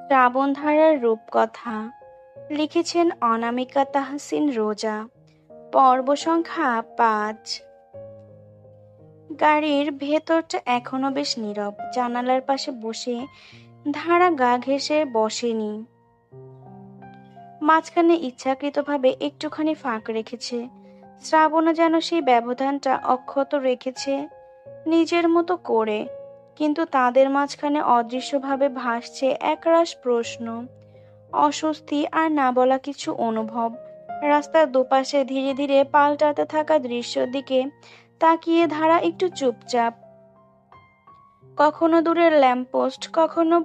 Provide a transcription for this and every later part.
শ্রাবণধারার রূপকথা লিখেছেন অনামিকা তাহসিন রোজা। পর্ব সংখ্যা ৫। গাড়ির ভেতরটা এখনো বেশ নীরব। জানালার পাশে বসে ধারা গা ঘেঁষে বসেনি, মাঝখানে ইচ্ছাকৃতভাবে একটুখানি ফাঁক রেখেছে। শ্রাবণও যেন সেই ব্যবধানটা অক্ষত রেখেছে নিজের মতো করে, কিন্তু তাদের মাঝখানে অদৃশ্যভাবে ভাসছে একরাশ প্রশ্ন, অস্বস্তি আর না বলা কিছু অনুভব। রাস্তার দুপাশে ধীরে ধীরে পাল্টাতে থাকা দৃশ্যের দিকে তাকিয়ে ধারা একটু চুপচাপ। কখনো দূরের ল্যাম্পপোস্ট, কখনো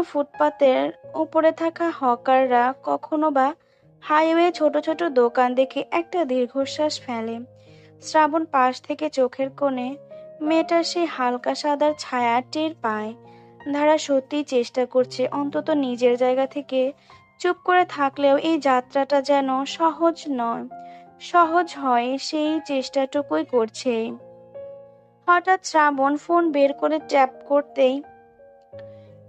ফুটপাতের উপরে থাকা হকাররা, কখনো বা হাইওয়ে ছোট ছোট দোকান দেখে একটা দীর্ঘশ্বাস ফেলে। শ্রাবণ পাশ থেকে চোখের কোণে মেয়েটার সেই হালকা সাদার ছায়া টের পায়। ধারা সত্যিই চেষ্টা করছে অন্তত নিজের জায়গা থেকে চুপ করে থাকলেও এই যাত্রাটা যেন সহজ নয়, সহজ হয় সেই চেষ্টাটুকুই করছে। হঠাৎ শ্রাবণ ফোন বের করে ট্যাপ করতেই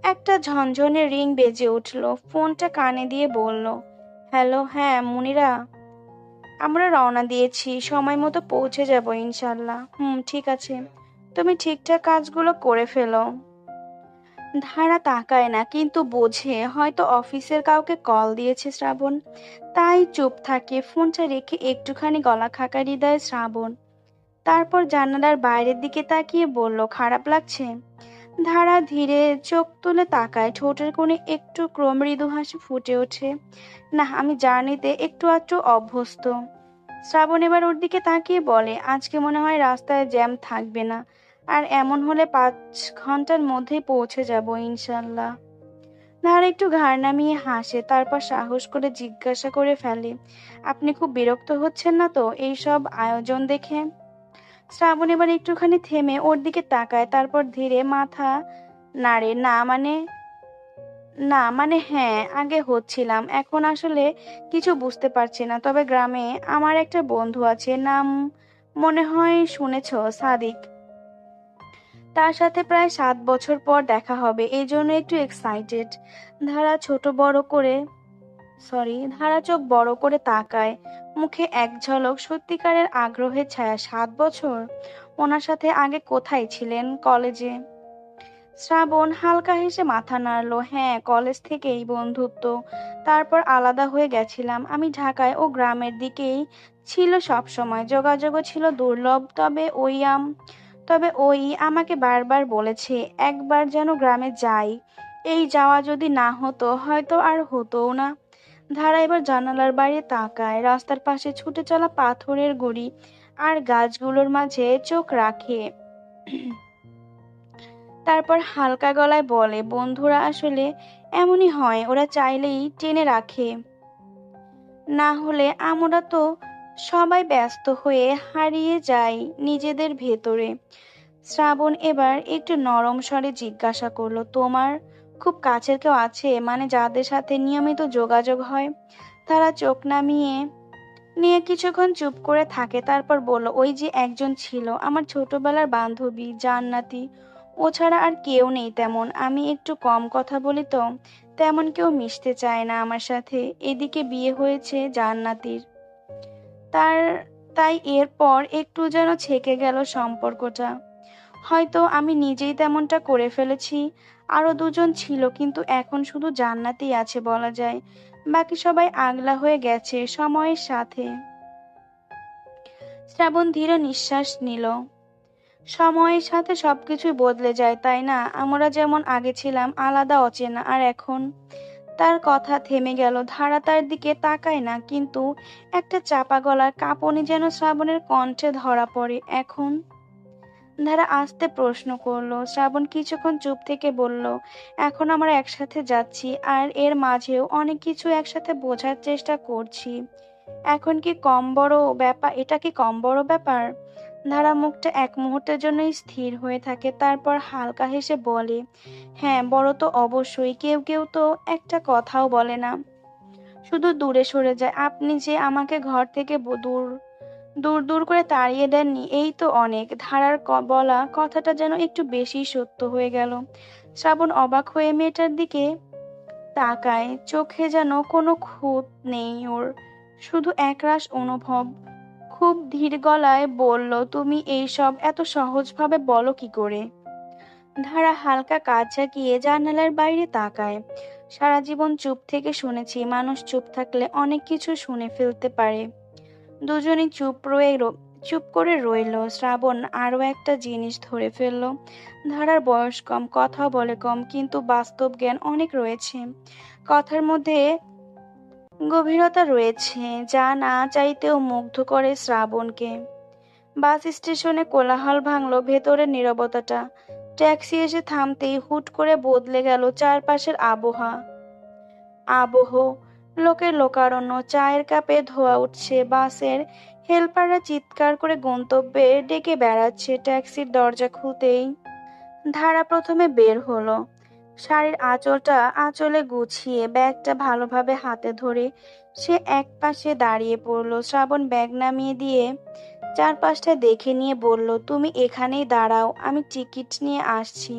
একটা ঝনঝনে রিং বেজে উঠল। ফোনটা কানে দিয়ে বলল, হ্যালো, হ্যাঁ মুনিরা, আমরা রওনা দিয়েছি, সময় মতো পৌঁছে যাব ইনশাল্লাহ। ঠিক আছে, তুমি ঠিকঠাক কাজগুলো করে ফেলো। ধারা তাকায় না, কিন্তু বোঝে হয়তো অফিসের কাউকে কল দিয়েছে শ্রাবণ, তাই চুপ থাকে। ফোনটা রেখে একটুখানি গলা খাকারি দেয় শ্রাবণ। তারপর জানালার বাইরের দিকে তাকিয়ে বলল, খারাপ লাগছে? ধারা ধীরে চোখ তুলে তাকায়, ঠোঁটের কোণে একটু মৃদু হাসি ফুটে ওঠে। না, আমি জার্নিতে একটু আধটু অভ্যস্ত। শ্রাবণ এবার ওর দিকে তাকিয়ে বলে, আজকে মনে হয় রাস্তায় জ্যাম থাকবে না, আর এমন হলে ৫ ঘন্টার মধ্যেই পৌঁছে যাব ইনশাল্লাহ। ধারা একটু ঘাড় নামিয়ে হাসে, তারপর সাহস করে জিজ্ঞাসা করে ফেলে, আপনি খুব বিরক্ত হচ্ছেন না তো এইসব আয়োজন দেখে? শ্রাবণ এবার একটুখানি থেমে ওর দিকে তাকায়, তারপর ধীরে মাথা নাড়ে। না মানে হ্যাঁ, আগে হচ্ছিলাম, এখন আসলে কিছু বুঝতে পারছি না। তবে গ্রামে আমার একটা বন্ধু আছে, নাম মনে হয় শুনেছো, সাদিক। তার সাথে প্রায় ৭ বছর পর দেখা হবে, এই জন্য একটু এক্সাইটেড। ধারা ছোট বড় করে ধারা চোখ বড় করে তাকায়, মুখে এক ঝলক সত্যিকারের আগ্রহের ছায়া। ৭ বছর? ওনার সাথে আগে কোথায় ছিলেন? কলেজে? শ্রাবণ হালকা হেসে মাথা নাড়লো। হ্যাঁ, কলেজ থেকেই বন্ধুত্ব, তারপর আলাদা হয়ে গেছিলাম। আমি ঢাকায়, ও গ্রামের দিকেই ছিল সব সময়। যোগাযোগও ছিল দুর্লভ। তবে ওই আমাকে বারবার বলেছে একবার যেন গ্রামে যাই। এই যাওয়া যদি না হতো হয়তো আর হতোও না। ধারা এবার জানালার বাইরে তাকায়, রাস্তার পাশে ছুটে চলা পাথরের গুঁড়ি আর গাছগুলোর মাঝে চোখ রাখে। তারপর হালকা গলায় বলে, বন্ধুরা আসলে এমনই হয়, ওরা চাইলেই টেনে রাখে, না হলে আমরা তো সবাই ব্যস্ত হয়ে হারিয়ে যাই নিজেদের ভেতরে। শ্রাবণ এবার একটু নরম স্বরে জিজ্ঞাসা করলো, তোমার খুব কাছের কেউ আছে, মানে যাদের সাথে নিয়মিত যোগাযোগ হয়? তারা চোখ নামিয়ে নিয়ে কিছুক্ষণ চুপ করে থাকে, তারপর বলল, ওই যে একজন ছিল, আমার ছোটবেলার বান্ধবী, জান্নাতি। ও ছাড়া আর কেউ নেই তেমন। আমি একটু কম কথা বলি তো, তেমন কেউ মিশতে চায় না আমার সাথে। এদিকে বিয়ে হয়েছে জান্নাতির, তার তাই এরপর একটু যেন ছেকে গেল সম্পর্কটা। হয়তো আমি নিজেই তেমনটা করে ফেলেছি। আরো দুজন ছিল, কিন্তু এখন শুধু জান্নাতই আছে বলা যায়। বাকি সবাই আগলা হয়ে গেছে সময়ের সাথে। শ্রাবণ ধীর নিঃশ্বাস নিল। সময়ের সাথে সবকিছুই বদলে যায়, তাই না? আমরা যেমন আগে ছিলাম আলাদা, অচেনা, আর এখন। তার কথা থেমে গেল। ধারা তার দিকে তাকায় না, কিন্তু একটা চাপা গলার কাঁপুনি যেন শ্রাবণের কণ্ঠে ধরা পড়ে। এখন? ধারা আস্তে প্রশ্ন করলো। শ্রাবণ কিছুক্ষণ চুপ থেকে বলল, এখন আমরা একসাথে যাচ্ছি, আর এর মাঝেও অনেক কিছু একসাথে বোঝার চেষ্টা করছি। এখন কি কম বড় ব্যাপার? এটা কি কম বড় ব্যাপার? ধারা মুখটা এক মুহূর্তের জন্যই স্থির হয়ে থাকে, তারপর হালকা হেসে বলে, হ্যাঁ বড় তো অবশ্যই। কেউ কেউ তো একটা কথাও বলে না, শুধু দূরে সরে যায়। আপনি যে আমাকে ঘর থেকে দূর দূর দূর করে তাড়িয়ে দেননি, এই তো অনেক। ধারার বলা কথাটা যেন একটু বেশি সত্য হয়ে গেল। শ্রাবণ অবাক হয়ে মেয়েটার দিকে তাকায়, চোখে যেন কোনো খুঁত নেই ওর, শুধু একরাশ অনুভব। খুব ধীর গলায় বলল, তুমি এইসব এত সহজভাবে বলো কি করে? ধারা হালকা কাজ ঝাঁকিয়ে জানালার বাইরে তাকায়। সারা জীবন চুপ থেকে শুনেছি, মানুষ চুপ থাকলে অনেক কিছু শুনে ফেলতে পারে। দুজনই চুপ করে রইল। শ্রাবণ আরো একটা জিনিস ধরে ফেলল, ধারার বয়স কম, কথা বলে কম, কিন্তু বাস্তব জ্ঞান অনেক রয়েছে। কথার মধ্যে গভীরতা রয়েছে, যা না চাইতেও মুগ্ধ করে শ্রাবণকে। বাস স্টেশনে কোলাহল ভাঙলো ভেতরের নীরবতাটা। ট্যাক্সি এসে থামতেই হুট করে বদলে গেল চারপাশের আবহ। লোকের লোকারণ্য, চায়ের কাপে ধোয়া উঠছে, বাসের হেল্পাররা চিৎকার করে গন্তব্যে ডেকে বেড়াচ্ছে। ট্যাক্সির দরজা খুলতেই ধারা প্রথমে বের হলো। শাড়ির আঁচলটা আঁচলে গুছিয়ে ব্যাগটা ভালোভাবে হাতে ধরে সে এক পাশে দাঁড়িয়ে পড়লো। শ্রাবণ ব্যাগ নামিয়ে দিয়ে চারপাশটা দেখে নিয়ে বলল, তুমি এখানেই দাঁড়াও, আমি টিকিট নিয়ে আসছি।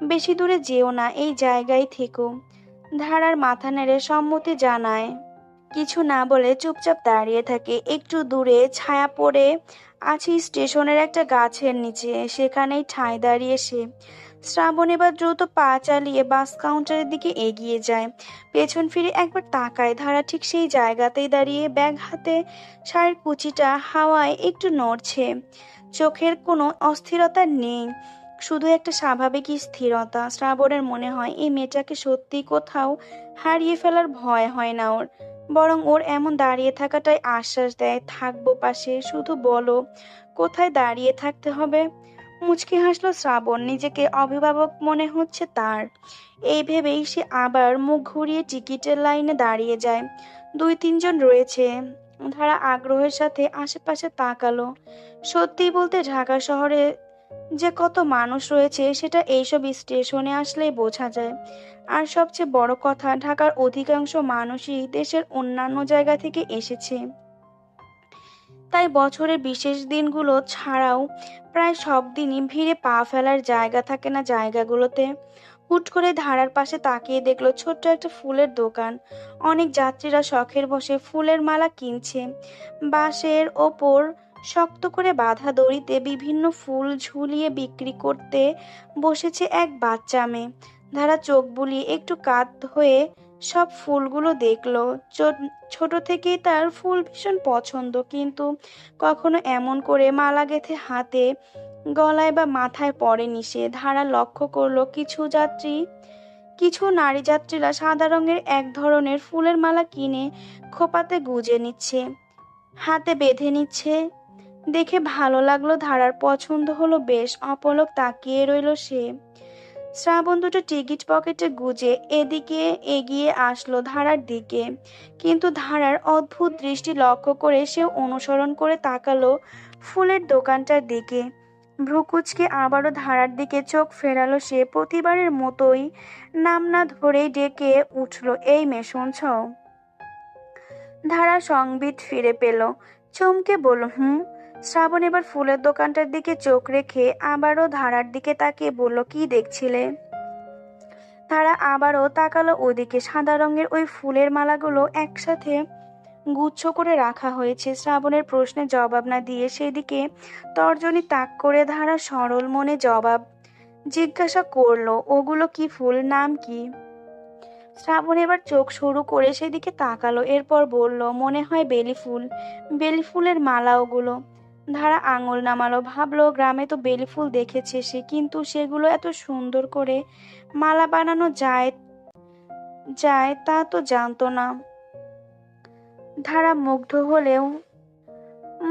বেশি দূরে যেও না, এই জায়গায় থেকো। ধারার মাথা নেড়ে সম্মতি জানায়। কিছু না বলে চুপচাপ দাঁড়িয়ে থাকে। একটু দূরে ছায়া পড়ে আছে স্টেশনের একটা গাছের নিচে, সেখানেই ঠাঁই দাঁড়িয়ে সে। শ্রাবণ এবার দ্রুত পা চালিয়ে বাস কাউন্টারের দিকে এগিয়ে যায়। পেছন ফিরে একবার তাকায়, ধারা ঠিক সেই জায়গাতেই দাঁড়িয়ে, ব্যাগ হাতে, শাড়ির কুচিটা হাওয়ায় একটু নড়ছে। চোখের কোনো অস্থিরতা নেই, শুধু একটা স্বাভাবিক স্থিরতা। শ্রাবণের মনে হয় এই মেয়েটাকে সত্যি কোথাও হারিয়ে ফেলার ভয় হয় না ওর, বরং ওর এমন দাঁড়িয়ে থাকাটাই আশ্বাস দেয়, থাকবো পাশে, শুধু বলো কোথায় দাঁড়িয়ে থাকতে হবে। মুচকি হাসলো শ্রাবণ, নিজেকে অভিভাবক মনে হচ্ছে তার। এই ভেবেই সে আবার মুখ ঘুরিয়ে টিকিটের লাইনে দাঁড়িয়ে যায়। দুই তিনজন রয়েছে। ধারা আগ্রহের সাথে আশেপাশে তাকালো। সত্যি বলতে ঢাকা শহরে যে কত মানুষ রয়েছে সেটা এইসব স্টেশনে আসলেই বোঝা যায়। আর সবচেয়ে বড় কথা, ঢাকার অধিকাংশ মানুষই দেশের অন্যান্য জায়গা থেকে এসেছে। তাই বছরের বিশেষ দিনগুলো ছাড়াও প্রায় সব দিনই ভিড়ে পা ফেলার জায়গা থাকে না জায়গাগুলোতে। হুট করে ধারার পাশে তাকিয়ে দেখলো ছোট্ট একটা ফুলের দোকান। অনেক যাত্রীরা শখের বসে ফুলের মালা কিনছে। বাঁশের ওপর শক্ত করে বাঁধা দড়িতে বিভিন্ন ফুল ঝুলিয়ে বিক্রি করতে বসেছে এক বাচ্চা মেয়ে। ধারা চোখ বুলিয়ে একটু কাত হয়ে সব ফুলগুলো দেখলো। ছোট থেকেই তার ফুল ভীষণ পছন্দ, কিন্তু কখনো এমন করে মালা গেঁথে হাতে, গলায় বা মাথায় পড়েনি সে। ধারা লক্ষ্য করলো কিছু নারী যাত্রীরা সাদা রঙের এক ধরনের ফুলের মালা কিনে খোপাতে গুজে নিচ্ছে, হাতে বেঁধে নিচ্ছে। দেখে ভালো লাগলো ধারার, পছন্দ হলো বেশ। অপলক তাকিয়ে রইল সে। শ্রাবণ দুটো টিকিট পকেটে গুজে এদিকে এগিয়ে আসলো ধারার দিকে, কিন্তু ধারার অদ্ভুত দৃষ্টি লক্ষ্য করে সে অনুসরণ করে তাকালো ফুলের দোকানটার দিকে। ভ্রুকুচকে আবারও ধারার দিকে চোখ ফেরালো সে। প্রতিবারের মতোই নাম না ধরেই ডেকে উঠল, এই মেয়ে শুনছ? ধারা সংবিত ফিরে পেল, চমকে বলল, হুম। শ্রাবণ এবার ফুলের দোকানটার দিকে চোখ রেখে আবারও ধারার দিকে তাকিয়ে বলল, কি দেখছিলে? তারা আবারও তাকালো ওদিকে। সাদা রঙের ওই ফুলের মালাগুলো একসাথে গুচ্ছ করে রাখা হয়েছে। শ্রাবণের প্রশ্নে জবাব না দিয়ে সেদিকে তর্জনী তাক করে ধারা সরল মনে জিজ্ঞাসা করলো, ওগুলো কি ফুল, নাম কি? শ্রাবণ এবার চোখ সরু করে সেদিকে তাকালো, এরপর বলল, মনে হয় বেলি ফুল। বেলি ফুলের মালা ওগুলো। ধারা আঙুল নামালো, ভাবলো গ্রামে তো বেলি ফুল দেখেছে সে, কিন্তু সেগুলো এত সুন্দর করে মালা বানানো যায় যায় তা তো জানতো না। ধারা মুগ্ধ হলেও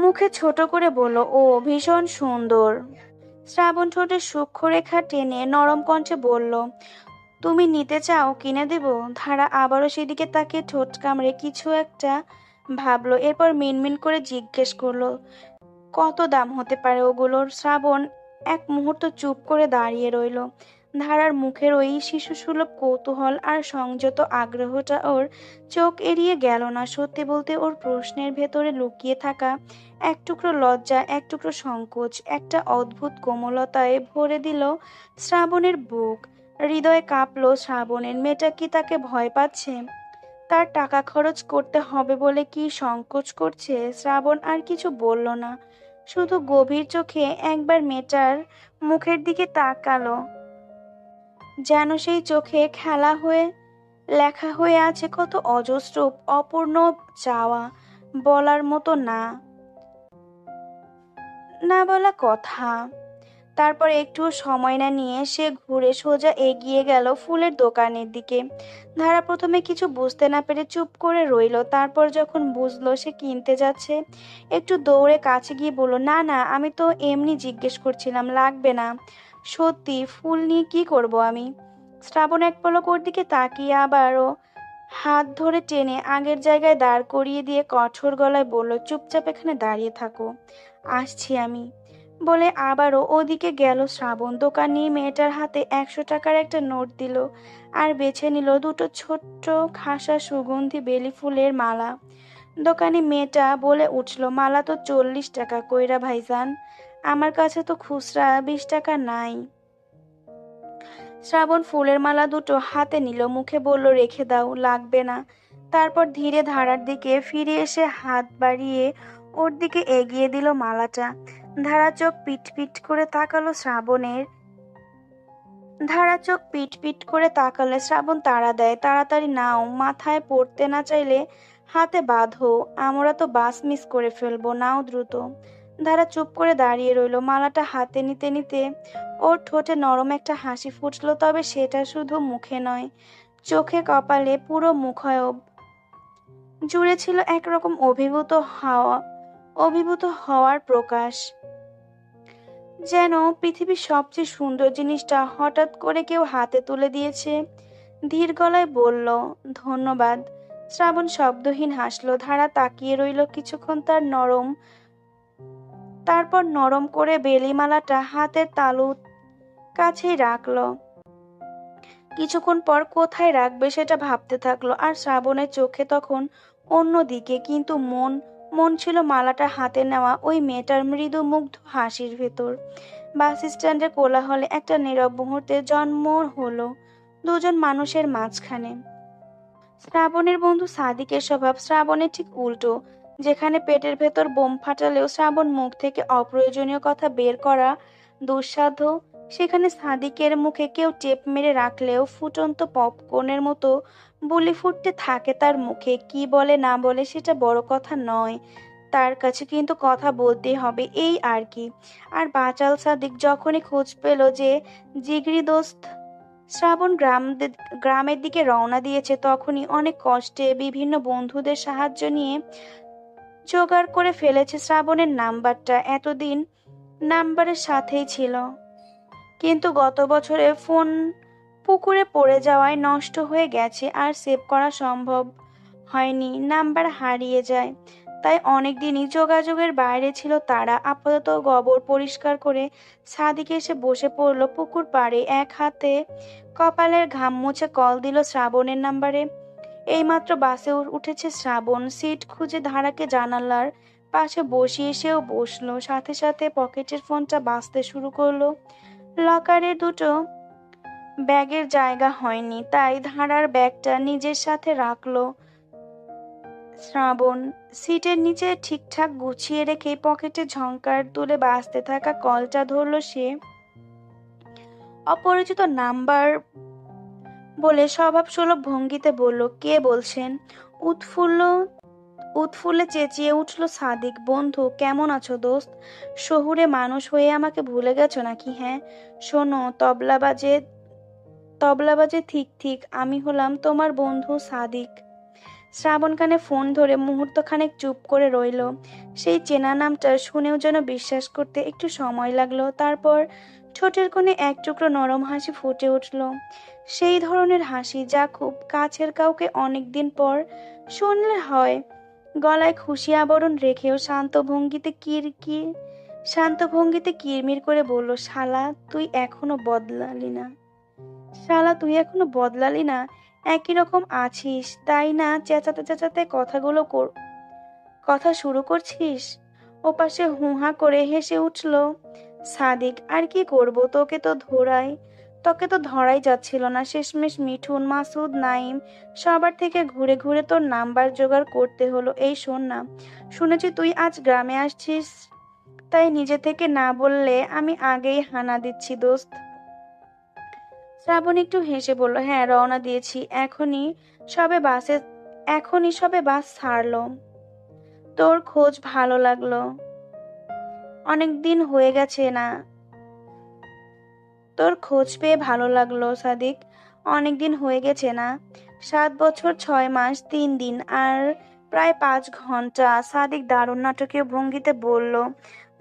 মুখে ছোট করে বলল, ও ভীষণ সুন্দর। শ্রাবণ ঠোঁটে সূক্ষ্ম রেখা টেনে নরম কণ্ঠে বলল, তুমি নিতে চাও, কিনে দেব? ধারা আবারও সেদিকে তাকিয়ে ঠোঁট কামড়ে কিছু একটা ভাবলো, এরপর মিনমিন করে জিজ্ঞেস করলো, কত দাম হতে পারে ওগুলোর? শ্রাবণ এক মুহূর্ত চুপ করে দাঁড়িয়ে রইল। ধারার মুখের ওই শিশুসুলভ কৌতূহল আর সংযত আগ্রহটা ওর চোখ এড়িয়ে গেল না। সত্যি বলতে ওর প্রশ্নের ভেতরে লুকিয়ে থাকা এক টুকরো লজ্জা, এক টুকরো সংকোচ, একটা অদ্ভুত কোমলতায় ভরে দিল শ্রাবণের বুক। হৃদয় কাঁপলো শ্রাবণের। মেয়েটা কি তাকে ভয় পাচ্ছে? তার টাকা খরচ করতে হবে বলে কি সংকোচ করছে? শ্রাবণ আর কিছু বলল না, শুধু গভীর চোখে একবার মেয়েটার মুখের দিকে তাকালো, যেন সেই চোখে খেলা হয়ে লেখা হয়ে আছে কত অজস্র অপূর্ণ চাওয়া, বলার মতো না না বলা কথা। তারপর একটু সময় না নিয়ে সে ঘুরে সোজা এগিয়ে গেল ফুলের দোকানের দিকে। ধারা প্রথমে কিছু বুঝতে না পেরে চুপ করে রইল, তারপর যখন বুঝলো সে কিনতে যাচ্ছে, একটু দৌড়ে কাছে গিয়ে বলল, না না, আমি তো এমনি জিজ্ঞেস করছিলাম, লাগবে না। সত্যি, ফুল নিয়ে কি করব আমি? শ্রাবণ এক পলক ওর দিকে তাকিয়ে আবারও হাত ধরে টেনে আগের জায়গায় দাঁড় করিয়ে দিয়ে কঠোর গলায় বলল, চুপচাপ এখানে দাঁড়িয়ে থাকো, আসছি আমি। বলে আবারও ওদিকে গেল শ্রাবণ। দোকানি মেয়েটার হাতে 100 টাকার একটা নোট দিল আর বেছে নিল দুটো ছোট্ট খাসা সুগন্ধি বেলি ফুলের মালা। দোকানি মেয়েটা বলে উঠল, মালা তো 40 টাকা কইরা ভাইজান, আমার কাছে তো খুচরা 20 টাকা নাই। শ্রাবণ ফুলের মালা দুটো হাতে নিল, মুখে বলল, রেখে দাও, লাগবে না। তারপর ধীরে ধারার দিকে ফিরে এসে হাত বাড়িয়ে ওর দিকে এগিয়ে দিল মালাটা। ধারা চোখ পিট পিট করে তাকালো শ্রাবণের ধারা চোখ পিট পিট করে তাকালে শ্রাবণ তাড়া দেয়, তাড়াতাড়ি নাও, মাথায় পড়তে না চাইলে হাতে বাঁধো, আমরা তো বাস মিস করে ফেলবো, নাও দ্রুত। ধারা চুপ করে দাঁড়িয়ে রইল। মালাটা হাতে নিতে নিতে ওর ঠোঁটে নরম একটা হাসি ফুটলো, তবে সেটা শুধু মুখে নয়, চোখে কপালে পুরো মুখায়ব জুড়ে ছিল একরকম অভিভূত হওয়ার প্রকাশ। যেন পৃথিবীর সবচেয়ে সুন্দর জিনিসটা হঠাৎ করে কেউ হাতে তুলে দিয়েছে। ধীর গলায় বলল, ধন্যবাদ। শ্রাবণ শব্দহীন হাসলো। ধারা তাকিয়ে রইল কিছুক্ষণ তারপর নরম করে বেলিমালাটা হাতের তালু কাছেই রাখলো। কিছুক্ষণ পর কোথায় রাখবে সেটা ভাবতে থাকলো, আর শ্রাবণের চোখে তখন অন্য দিকে, কিন্তু মন ছিল মালাটা হাতে নেওয়া ওই মেয়েটার মৃদু মুগ্ধ হাসির ভেতর। বাস স্ট্যান্ডের কোলাহলে একটা নীরব মুহূর্তের জন্ম হলো দুজন মানুষের মাঝখানে। শ্রাবণের বন্ধু সাদিকের স্বভাব শ্রাবণের ঠিক উল্টো। যেখানে পেটের ভেতর বোম ফাটালেও শ্রাবণ মুখ থেকে অপ্রয়োজনীয় কথা বের করা দুঃসাধ্য, সেখানে সাদিকের মুখে কেউ টেপ মেরে রাখলেও ফুটন্ত পপকর্নের মতো বুলি ফুটতে থাকে তার মুখে। কি বলে না বলে সেটা বড় কথা নয়, তার কাছে কিন্তু কথা বলতেই হবে, এই আর কি। আর বাচাল সাদিক যখনই খোঁজ পেল যে জিগরি দোস্ত শ্রাবণ গ্রামের দিকে রওনা দিয়েছে, তখনই অনেক কষ্টে বিভিন্ন বন্ধুদের সাহায্য নিয়ে জোগাড় করে ফেলেছে শ্রাবণের নাম্বারটা। এতদিন নাম্বারের সাথেই ছিল, কিন্তু গত বছরে ফোন পুকুরে পড়ে যাওয়ায় নষ্ট হয়ে গেছে, আর সেভ করা সম্ভব হয়নি, নাম্বার হারিয়ে যায়। তাই অনেকদিনই যোগাযোগের বাইরে ছিল তারা। আপাতত গোবর পরিষ্কার করে সাদিক এসে বসে পড়ল পুকুর পাড়ে, এক হাতে কপালের ঘাম মুছে কল দিল শ্রাবণের নাম্বারে। এইমাত্র বাসে উঠেছে শ্রাবণ, সিট খুঁজে ধারাকে জানালার পাশে বসিয়ে সেও বসলো, সাথে সাথে পকেটের ফোনটা বাজতে শুরু করলো। লকারে দুটো ব্যাগের জায়গা হয়নি, তাই ধারার ব্যাগটা নিজের সাথে রাখলো শ্রাবণ। সিটের নিচে ঠিকঠাক গুছিয়ে রেখে পকেটে ঝংকার তুলে বাজতে থাকা কলটা ধরলো সে। অপরিচিত নাম্বার বলে স্বভাবসুলভ ভঙ্গিতে বলল, কে বলছেন? উৎফুল্ল উৎফুল্লে চেঁচিয়ে উঠল সাদিক, বন্ধু, কেমন আছো দোস্ত? শহুরে মানুষ হয়ে আমাকে ভুলে গেছো নাকি? হ্যাঁ শোনো, তবলা বাজে ঠিক ঠিক, আমি হলাম তোমার বন্ধু সাদিক। শ্রাবণ কানে ফোন ধরে মুহূর্তখানেক চুপ করে রইল। সেই চেনা নামটা শুনেও যেন বিশ্বাস করতে একটু সময় লাগলো। তারপর ঠোঁটের কোণে এক টুকরো নরম হাসি ফুটে উঠল, সেই ধরনের হাসি যা খুব কাছের কাউকে অনেকদিন পর শুনলে হয়। গলায় খুশি আবরণ রেখেও শান্ত ভঙ্গিতে কিরমির করে বলল, শালা তুই এখনো বদলালি না, একই রকম আছিস, তাই না? চেঁচাতে চেঁচাতে কথা শুরু করছিস? ওপাশে হুহা করে হেসে উঠল সাদিক, আর কি করব, তোকে তো ধরাই তোকে তো ধরাই যাচ্ছিল না। শেষমেশ মিঠুন, মাসুদ, নাইম সবার থেকে ঘুরে ঘুরে তোর নাম্বার জোগাড় করতে হলো। এই শোন না, শুনেছি তুই আজ গ্রামে আসছিস, তাই নিজে থেকে না বললে আমি আগেই হানা দিচ্ছি দোস্ত। শ্রাবণ একটু হেসে বলল, হ্যাঁ, রওনা দিয়েছি এখনই সবে বাস ছাড়লো। তোর খোঁজ ভালো লাগলো, অনেক দিন হয়ে গেছে না। তোর খোঁজ পেয়ে ভালো লাগলো সাদিক, অনেক দিন হয়ে গেছে না। 7 বছর 6 মাস 3 দিন আর প্রায় 5 ঘন্টা। সাদিক দারুণ নাটকীয় ভঙ্গিতে বলল,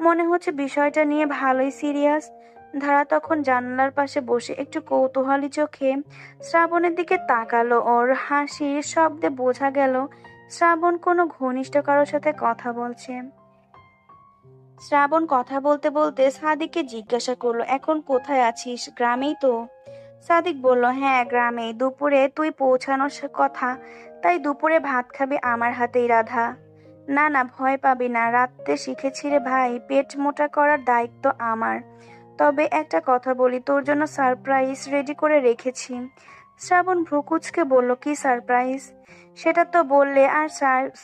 মনে হচ্ছে বিষয়টা নিয়ে ভালোই সিরিয়াস। ধারা তখন জানালার পাশে বসে একটু কৌতূহলী চোখে শ্রাবণের দিকে তাকালো। ওর হাসির শব্দে বোঝা গেল শ্রাবণ কোনো ঘনিষ্ঠ কারোর সাথে কথা বলছে। শ্রাবণ কথা বলতে বলতে সাদিককে জিজ্ঞাসা করলো, এখন কোথায় আছিস? গ্রামেই তো। সাদিক বলল, হ্যাঁ গ্রামে। দুপুরে তুই পৌঁছানোর কথা, তাই দুপুরে ভাত খাবি আমার হাতেই রাধা। না না, ভয় পাবি না, রাত্রে শিখেছি রে ভাই, পেট মোটা করার দায়িত্ব আমার। তবে একটা কথা বলি, তোর জন্য সারপ্রাইজ রেডি করে রেখেছি। শ্রাবণ ভ্রুকুচকে বলল, কি সারপ্রাইজ? সেটা তো বললে আর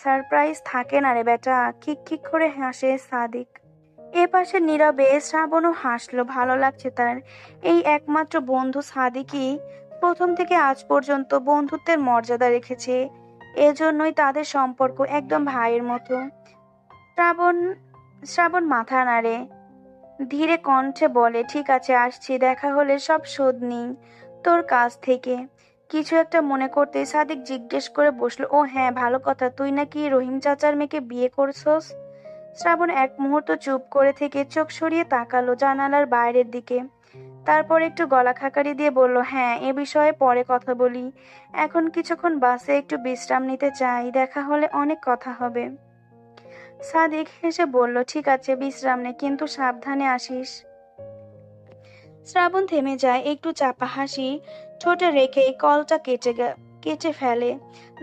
সারপ্রাইজ থাকে না রে বেটা। খিক খিক করে হাসে সাদিক। এপাশে নীরবে শ্রাবণও হাসলো, ভালো লাগছে তার। এই একমাত্র বন্ধু সাদিকই প্রথম থেকে আজ পর্যন্ত বন্ধুত্বের মর্যাদা রেখেছে। এজন্যই তাদের সম্পর্ক একদম ভাইয়ের মতো। শ্রাবণ শ্রাবণ মাথা নাড়ে, ধীরে কণ্ঠে বলে, ঠিক আছে আসছি, দেখা হলে সব শোধ নিই তোর কাছ থেকে। কিছু একটা মনে করতে সাদিক জিজ্ঞেস করে বসলো, ও হ্যাঁ, ভালো কথা, তুই নাকি রহিম চাচার মেয়েকে বিয়ে করছস? শ্রাবণ এক মুহূর্ত চুপ করে থেকে চোখ সরিয়ে তাকালো জানালার বাইরের দিকে। তারপর একটু গলা খাকারি দিয়ে বলল, হ্যাঁ, এ বিষয়ে পরে কথা বলি। এখন কিছুক্ষণ বাসে একটু বিশ্রাম নিতে চাই, দেখা হলে অনেক কথা হবে। সাদিক হেসে বলল, ঠিক আছে বিশ্রাম নে, কিন্তু সাবধানে আসিস। শ্রাবণ থেমে যায়, একটু চাপা হাসি ঠোঁটে রেখেই কলটা কেটে ফেলে।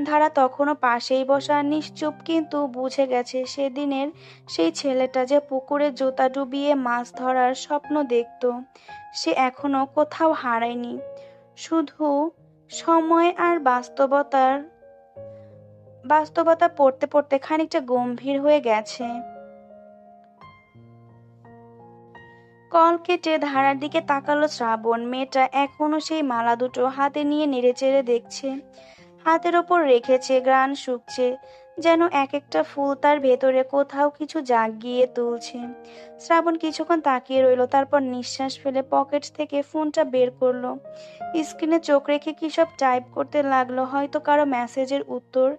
ধারা তখনও পাশেই বসা নিশ্চুপ, কিন্তু বুঝে গেছে সেদিনের সেই ছেলেটা যে পুকুরে জুতা ডুবিয়ে মাছ ধরার স্বপ্ন দেখত, সে এখনো কোথাও হারায়নি। শুধু সময় আর বাস্তবতা পড়তে পড়তে খানিকটা গম্ভীর হয়ে গেছে। কল কেটে ধারার দিকে তাকালো শ্রাবণ। মেয়েটা এখনো সেই মালা দুটো হাতে নিয়ে নেড়েচেড়ে দেখছে, হাতের ওপর রেখেছে, ঘ্রাণ শুকছে, যেন এক একটা ফুল তার ভেতরে কোথাও কিছু জাগিয়ে তুলছে। শ্রাবণ কিছুক্ষণ তাকিয়ে রইল, তারপর নিঃশ্বাস ফেলে পকেট থেকে ফোনটা বের করলো। স্ক্রিনে চোখ রেখে কি সব টাইপ করতে লাগলো, হয়তো কারো মেসেজের উত্তর,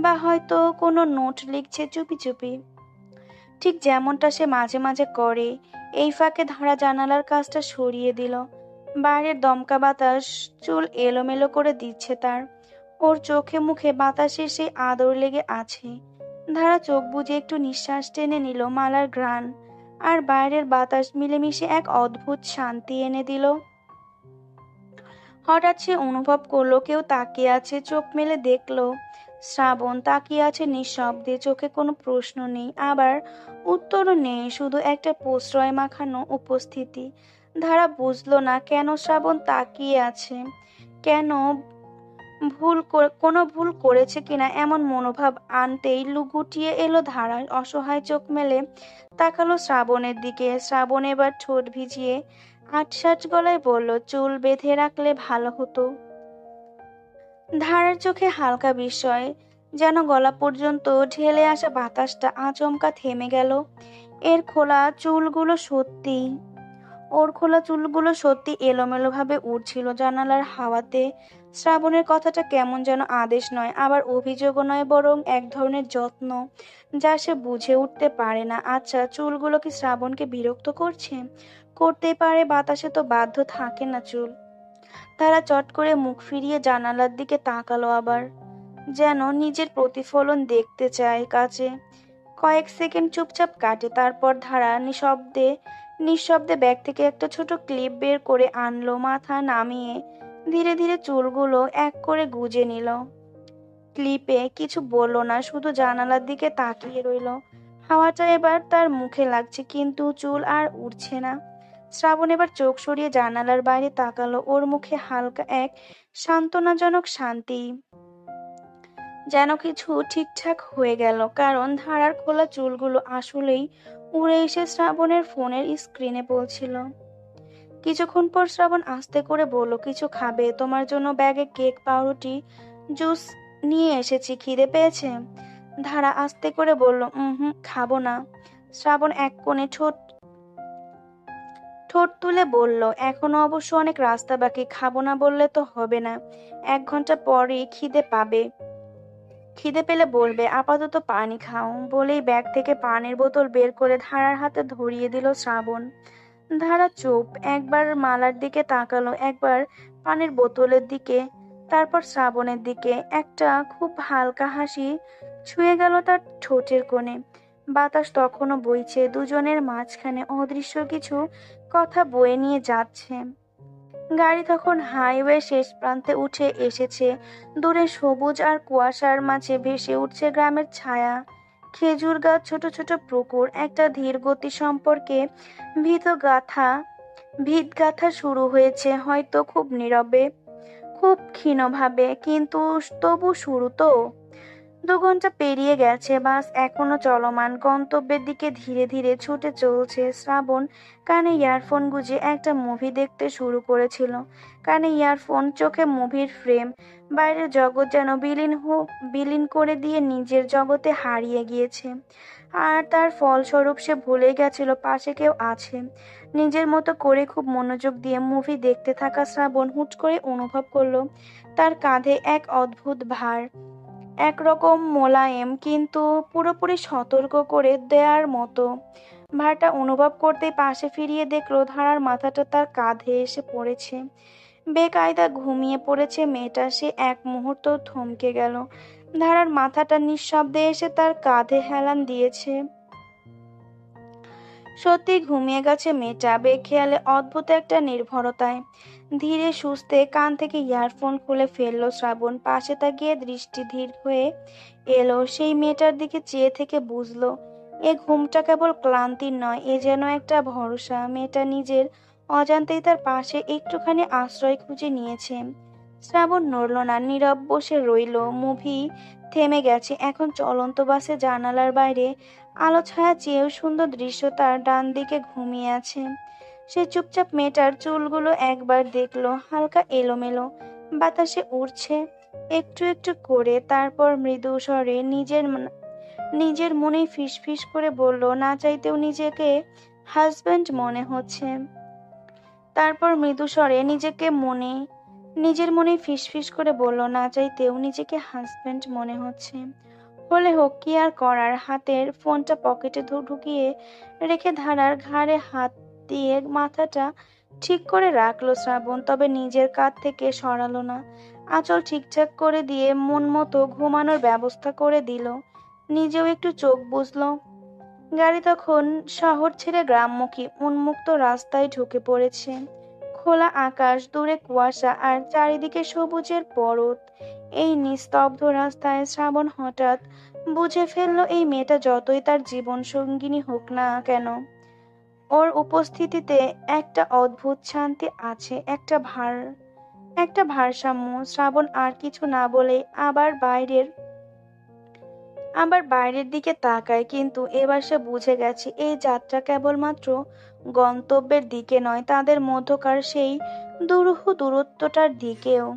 বা হয়তো কোনো নোট লিখছে চুপি চুপি, ঠিক যেমনটা সে মাঝে মাঝে করে। এই ফাঁকে ধারা জানালার কাজটা সরিয়ে দিল। বাইরের দমকা বাতাস চুল এলোমেলো করে দিচ্ছে তার। ওর চোখে মুখে বাতাসের সেই আদর লেগে আছে। ধারা চোখ বুজে একটু নিঃশ্বাস টেনে নিল। মালার ঘ্রাণ আর বাইরের বাতাস মিলেমিশে এক অদ্ভুত শান্তি এনে দিল। হঠাৎ সে অনুভব করলো কেউ তাকিয়ে আছে। চোখ মেলে দেখলো শ্রাবণ তাকিয়ে আছে নিঃশব্দে, চোখে কোনো প্রশ্ন নেই, আবার উত্তরও নেই, শুধু একটা প্রশ্রয় মাখানো উপস্থিতি। ধারা বুঝলো না কেন শ্রাবণ তাকিয়ে আছে, কেন কোনো ভুল করেছে কিনা এমন মনোভাব আনতেই লুগুটিয়ে এলো ধারা। অসহায় চোখ মেলে তাকালো শ্রাবণের দিকে। শ্রাবণ এবার ঠোঁট ভিজিয়ে আটসাট গলায় বলল, চুল বেঁধে রাখলে ভালো হতো। ধারার চোখে হালকা বিস্ময়, যেন গলা পর্যন্ত ঢেলে আসা বাতাসটা আচমকা থেমে গেল। এর খোলা চুলগুলো সত্যি ওর খোলা চুলগুলো সত্যি এলোমেলোভাবে উড়ছিল জানালার হাওয়াতে। শ্রাবণের কথাটা কেমন যেন আদেশ নয়, আবার অভিযোগও নয়, বরং এক ধরনের যত্ন, যা সে বুঝে উঠতে পারে না। আচ্ছা, চুলগুলো কি শ্রাবণকে বিরক্ত করছে? করতেই পারে, বাতাসে তো বাধ্য থাকে না চুল। তারা চট করে মুখ ফিরিয়ে জানালার দিকে তাকালো আবার, যেন নিজের প্রতিফলন দেখতে চায় কাছে। কয়েক সেকেন্ড চুপচাপ কাটে, তারপর ধারা নিঃশব্দে ব্যাগ থেকে একটা ছোট ক্লিপ বের করে আনলো। মাথা নামিয়ে ধীরে ধীরে চুলগুলো এক করে গুজে নিল। ক্লিপে কিছু বলল না, শুধু জানালার দিকে তাকিয়ে রইল। হাওয়াটা এবার তার মুখে লাগছে, কিন্তু চুল আর উড়ছে না। শ্রাবণ এবার চোখ সরিয়ে জানালার বাইরে তাকালো। ওর মুখে হালকা এক সান্ত্বনাজনক শান্তি, যেন কিছু ঠিকঠাক হয়ে গেল। কারণ ধারার খোলা চুলগুলো আসলেই উড়ে এসে শ্রাবণের ফোনের স্ক্রিনে পড়ছিল। কিছুক্ষণ পর শ্রাবণ আস্তে করে বলল, কিছু খাবে? তোমার জন্য ব্যাগে কেক, পাউরুটি, জুস নিয়ে এসেছি। খিদে পেয়েছে? ধারা আস্তে করে বলল, হুম, খাবো না। শ্রাবণ এক কোণে ঠোঁট ঠোঁট তুলে বলল, এখনো অবশ্য অনেক রাস্তা বাকি, খাবো না বললে তো হবে না। 1 ঘন্টা পরই খিদে পাবে, খিদে পেলে বলবে। আপাতত পানি খাও। বলেই ব্যাগ থেকে পানির বোতল বের করে ধারার হাতে ধরিয়ে দিল শ্রাবণ। ধারা চুপ, একবার মালার দিকে তাকালো, একবার পানির বোতলের দিকে, তারপর শ্রাবণের দিকে। একটা খুব হালকা হাসি ছুঁয়ে গেল তার ঠোঁটের কোণে। বাতাস তখনও বইছে, দুজনের মাঝখানে অদৃশ্য কিছু কথা বয়ে নিয়ে যাচ্ছে। গাড়ি তখন হাইওয়ে শেষ প্রান্তে উঠে এসেছে। দূরে সবুজ আর কুয়াশার মাঝে ভেসে উঠছে গ্রামের ছায়া, খেজুর গাছ, ছোট ছোট পুকুর। একটা ধীর গতি সম্পর্কে ভীত গাথা ভিত গাথা শুরু হয়েছে, হয়তো খুব নীরবে, খুব ক্ষীণভাবে, কিন্তু তবু শুরু তো। 2 ঘন্টা পেরিয়ে গেছে, বাস এখনো চলমান, গন্তব্যের দিকে ধীরে ধীরে ছুটে চলছে। শ্রাবণ কানে ইয়ারফোন গুঁজে একটা মুভি দেখতে শুরু করেছিল। কানে ইয়ারফোন, চোখে মুভির ফ্রেম, বাইরের জগৎ যেন বিলীন করে দিয়ে নিজের জগতে হারিয়ে গিয়েছে। আর তার ফলস্বরূপ সে ভুলে গেছিল পাশে কেউ আছে। নিজের মতো করে খুব মনোযোগ দিয়ে মুভি দেখতে থাকা শ্রাবণ হুট করে অনুভব করলো তার কাঁধে এক অদ্ভুত ভার, একরকম মোলায়েম কিন্তু পুরোপুরি সতর্ক করে দেয়ার মতো। ভারটা অনুভব করতেই পাশে ফিরিয়ে দেখলো ধারার মাথাটা তার কাঁধে এসে পড়েছে। বেকায়দা ঘুমিয়ে পড়েছে মেয়েটা। সে এক মুহূর্ত থমকে গেল। ধারার মাথাটা নিঃশব্দে এসে তার কাঁধে হেলান দিয়েছে। সত্যি ঘুমিয়ে গেছে মেয়েটা, বেখেয়ালে, অদ্ভুত একটা নির্ভরতায়। ধীরে সুস্থে কান থেকে ইয়ারফোন খুলে ফেললো শ্রাবণ। পাশে তাকিয়ে দৃষ্টি ধীর হয়ে এলো সেই মেয়েটার দিকে, চেয়ে থেকে বুঝলো এ ঘুমটা কেবল ক্লান্তির নয়, এ যেন একটা ভরসা। মেয়েটা নিজের অজান্তেই তার পাশে একটুখানি আশ্রয় খুঁজে নিয়েছে। শ্রাবণ নড়ল না, নীরব বসে রইল। মুভি থেমে গেছে। এখন চলন্ত বাসে জানালার বাইরে আলো ছায়া চেয়েও সুন্দর দৃশ্য। তার ডান দিকে ঘুমিয়ে আছে সে চুপচাপ। মেয়েটার চুলগুলো একবার দেখলো, হালকা এলোমেলো, বাতাসে উড়ছে একটু একটু করে। তারপর মৃদু স্বরে নিজের মনেই ফিসফিস করে বলল, না চাইতেও নিজেকে হাজবেন্ড মনে হচ্ছে। তারপর মৃদু স্বরে নিজের মনে ফিসফিস করে বলল, না চাইতেও নিজেকে হাজবেন্ড মনে হচ্ছে। হলে হোক, কি আর করার। হাতের ফোনটা পকেটে ঢুকিয়ে রেখে ধারার ঘাড়ে হাত দিয়ে মাথাটা ঠিক করে রাখলো শ্রাবণ। তবে নিজের কাঁধ থেকে সরালো না। আঁচল ঠিকঠাক করে দিয়ে মন মতো ঘুমানোর ব্যবস্থা করে দিল। নিজেও একটু চোখ বুজলো। গাড়ি তখন শহর ছেড়ে গ্রামমুখী উন্মুক্ত রাস্তায় ঢুকে পড়েছে। খোলা আকাশ, দূরে কুয়াশা, আর চারিদিকে সবুজের পরত। এই নিস্তব্ধ রাস্তায় শ্রাবণ হঠাৎ বুঝে ফেললো এই মেয়েটা যতই তার জীবন সঙ্গিনী হোক না কেন, ওর উপস্থিতিতে একটা অদ্ভুত শান্তি আছে, একটা ভারসাম্য। শ্রাবণ আর কিছু না বলে আবার বাইরের দিকে তাকায়। কিন্তু এবার সে বুঝে গেছে এই যাত্রা কেবলমাত্র গন্তব্যের দিকে নয়, তাদের মধ্যকার সেই দুরূহ দূরত্বটার দিকেও।